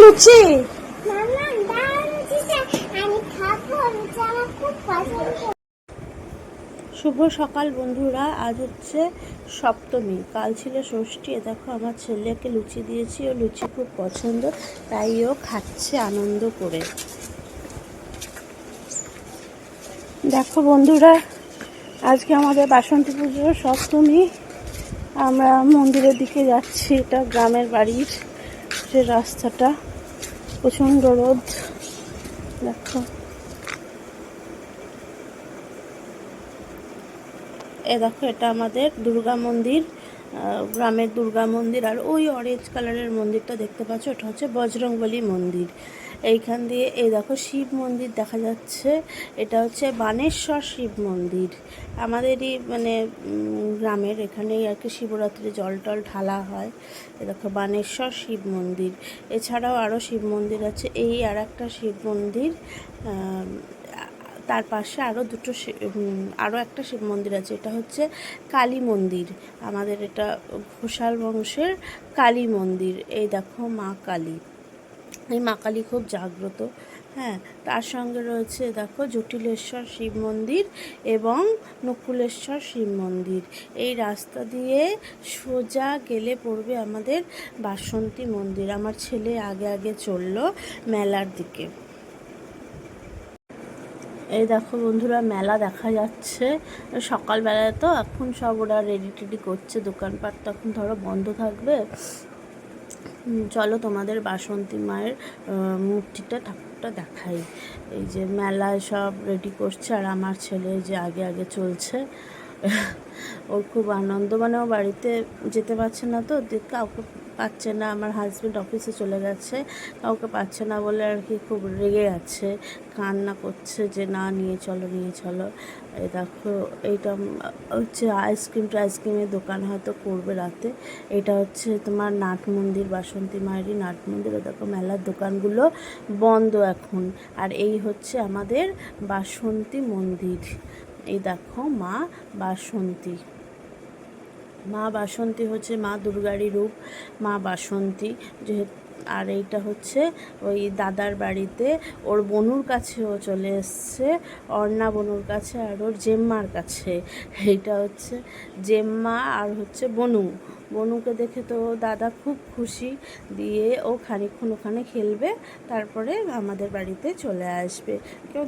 লুচি। শুভ সকাল বন্ধুরা, আজ হচ্ছে সপ্তমী, কাল ছিল ষষ্ঠী। দেখো আমার ছেলেকে লুচি দিয়েছি, ও লুচি খুব পছন্দ, তাই ও খাচ্ছে আনন্দ করে। দেখো বন্ধুরা, আজকে আমাদের বাসন্তী পুজোর সপ্তমী। আমরা মন্দিরের দিকে যাচ্ছি। এটা গ্রামের বাড়ির যে রাস্তাটা, প্রচণ্ড রোদ। দেখো দেখো, এটা আমাদের দুর্গা মন্দির, গ্রামের দুর্গা মন্দির। আর ওই অরেঞ্জ কালারের মন্দিরটা দেখতে পাচ্ছ, ওটা হচ্ছে বজরংবলী মন্দির। এইখান দিয়ে এই দেখো শিব মন্দির দেখা যাচ্ছে, এটা হচ্ছে বানেশ্বর শিব মন্দির। আমাদেরই মানে গ্রামের এখানেই আর কি শিবরাত্রি জল টল ঢালা হয়। এ দেখো বানেশ্বর শিব মন্দির। এছাড়াও আরও শিব মন্দির আছে। এই আর একটা শিব মন্দির, তার পাশে আরও একটা শিব মন্দির আছে। এটা হচ্ছে কালী মন্দির, আমাদের এটা ঘোষাল বংশের কালী মন্দির। এই দেখো মা কালী, এই মা কালী খুব জাগ্রত। হ্যাঁ, তার সঙ্গে রয়েছে দেখো জটিলেশ্বর শিব মন্দির এবং নকুলেশ্বর শিব মন্দির। এই রাস্তা দিয়ে সোজা গেলে পড়বে আমাদের বাসন্তী মন্দির। আমার ছেলে আগে আগে চললো মেলার দিকে। এই দেখো বন্ধুরা, মেলা দেখা যাচ্ছে। সকালবেলায় তো এখন সব ওরা রেডি টেডি করছে, দোকানপাট তখন ধরো বন্ধ থাকবে। চলো তোমাদের বাসন্তী মায়ের মূর্তিটা, ঠাকুরটা দেখাই। এই যে মেলায় সব রেডি করছে, আর আমার ছেলে যে আগে আগে চলছে। ওর খুব আনন্দ, মানে ও বাড়িতে যেতে পারছে না, তো কাউকে পাচ্ছে না। আমার হাজব্যান্ড অফিসে চলে গেছে, কাউকে পাচ্ছে না বলে আর কি খুব রেগে আছে, কান্না করছে যে না নিয়ে চলো নিয়ে চলো। এই দেখো, এইটা হচ্ছে আইসক্রিমের দোকান হয়তো করবে রাতে। এটা হচ্ছে তোমার নাট মন্দির, বাসন্তী মায়েরই নাট মন্দির। দেখো মেলার দোকানগুলো বন্ধ এখন। আর এই হচ্ছে আমাদের বাসন্তী মন্দির। এই দেখো মা বাসন্তী। মা বাসন্তী হচ্ছে মা দুর্গারই রূপ, মা বাসন্তী যেহেতু। আর এইটা হচ্ছে ওই দাদার বাড়িতে, ওর বনুর কাছেও চলে এসছে, অর্ণা বনুর কাছে আর ওর জেম্মার কাছে। এইটা হচ্ছে জেম্মা আর হচ্ছে বনুকে দেখে তো দাদা খুব খুশি, দিয়ে ও খানিকক্ষণ ওখানে খেলবে, তারপরে আমাদের বাড়িতে চলে আসবে। কেউ